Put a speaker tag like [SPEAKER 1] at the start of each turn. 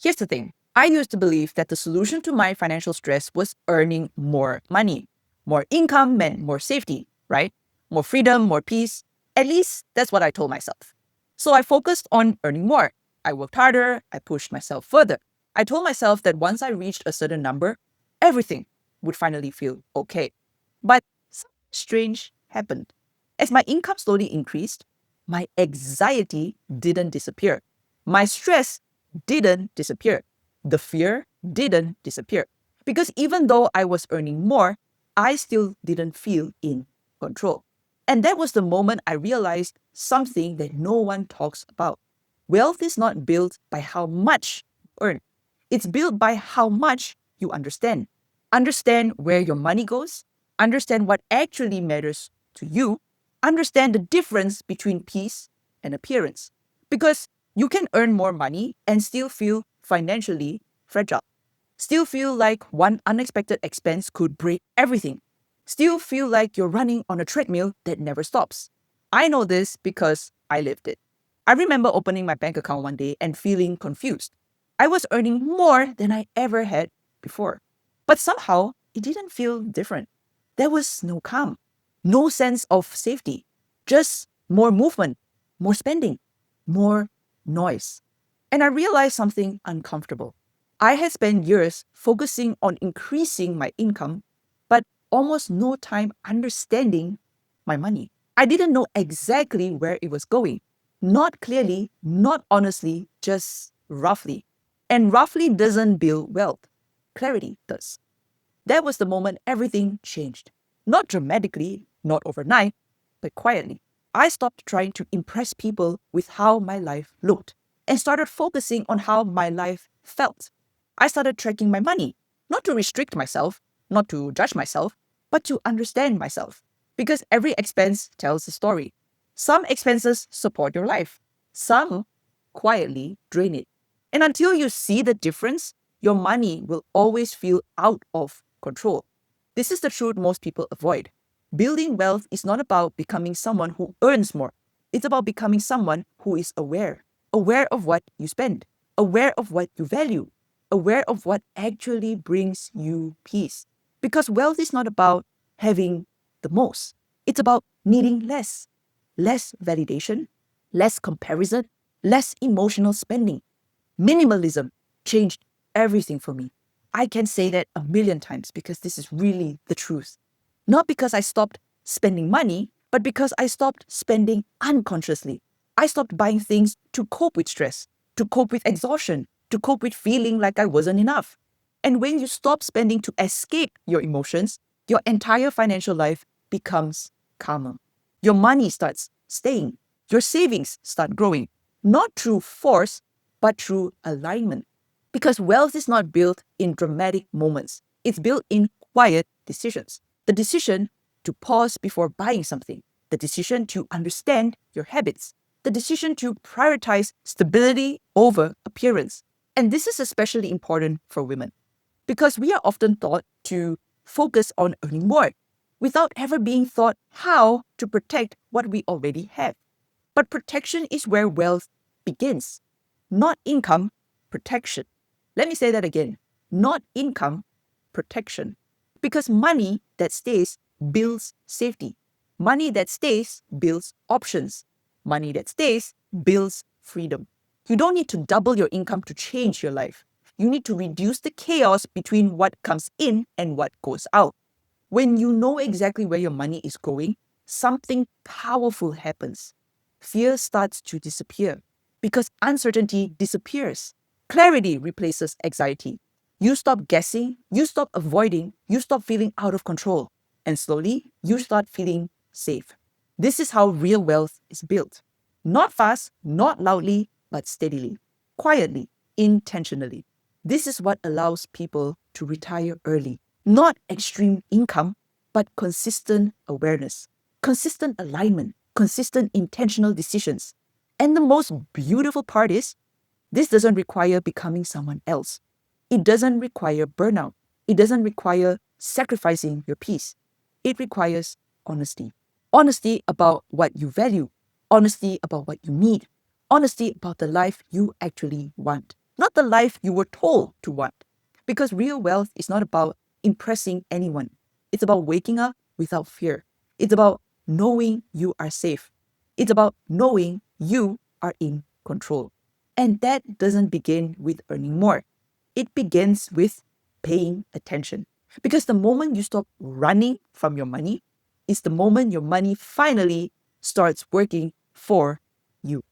[SPEAKER 1] Here's the thing. I used to believe that the solution to my financial stress was earning more money. More income meant more safety, right? More freedom, more peace. At least that's what I told myself. So I focused on earning more. I worked harder. I pushed myself further. I told myself that once I reached a certain number, everything would finally feel okay. But something strange happened. As my income slowly increased, my anxiety didn't disappear. My stress didn't disappear. The fear didn't disappear. Because even though I was earning more, I still didn't feel in control. And that was the moment I realized something that no one talks about. Wealth is not built by how much you earn. It's built by how much you understand. Understand where your money goes, understand what actually matters to you, understand the difference between peace and appearance. Because you can earn more money and still feel financially fragile. Still feel like one unexpected expense could break everything. Still feel like you're running on a treadmill that never stops. I know this because I lived it. I remember opening my bank account one day and feeling confused. I was earning more than I ever had before. But somehow, it didn't feel different. There was no calm, no sense of safety, just more movement, more spending, more noise. And I realized something uncomfortable. I had spent years focusing on increasing my income, but almost no time understanding my money. I didn't know exactly where it was going. Not clearly, not honestly, just roughly. And roughly doesn't build wealth. Clarity does. That was the moment everything changed. Not dramatically, not overnight, but quietly. I stopped trying to impress people with how my life looked and started focusing on how my life felt. I started tracking my money, not to restrict myself, not to judge myself, but to understand myself. Because every expense tells a story. Some expenses support your life, some quietly drain it. And until you see the difference, your money will always feel out of control. This is the truth most people avoid. Building wealth is not about becoming someone who earns more. It's about becoming someone who is aware of what you spend, aware of what you value, aware of what actually brings you peace. Because wealth is not about having the most, it's about needing less. Less validation, less comparison, less emotional spending. Minimalism changed everything for me. I can say that a million times because this is really the truth. Not because I stopped spending money, but because I stopped spending unconsciously. I stopped buying things to cope with stress, to cope with exhaustion, to cope with feeling like I wasn't enough. And when you stop spending to escape your emotions, your entire financial life becomes calmer. Your money starts staying. Your savings start growing, not through force, but through alignment. Because wealth is not built in dramatic moments, it's built in quiet decisions. The decision to pause before buying something, the decision to understand your habits, the decision to prioritize stability over appearance. And this is especially important for women because we are often taught to focus on earning more without ever being taught how to protect what we already have. But protection is where wealth begins, not income, protection. Let me say that again, not income, protection. Because money that stays builds safety. Money that stays builds options. Money that stays builds freedom. You don't need to double your income to change your life. You need to reduce the chaos between what comes in and what goes out. When you know exactly where your money is going, something powerful happens. Fear starts to disappear because uncertainty disappears. Clarity replaces anxiety. You stop guessing, you stop avoiding, you stop feeling out of control, and slowly you start feeling safe. This is how real wealth is built. Not fast, not loudly, but steadily, quietly, intentionally. This is what allows people to retire early. Not extreme income, but consistent awareness, consistent alignment, consistent intentional decisions. And the most beautiful part is, this doesn't require becoming someone else. It doesn't require burnout. It doesn't require sacrificing your peace. It requires honesty. Honesty about what you value, honesty about what you need, honesty about the life you actually want. not the life you were told to want. Because real wealth is not about impressing anyone. It's about waking up without fear. It's about knowing you are safe. It's about knowing you are in control. And that doesn't begin with earning more. It begins with paying attention. Because the moment you stop running from your money is the moment your money finally starts working for you.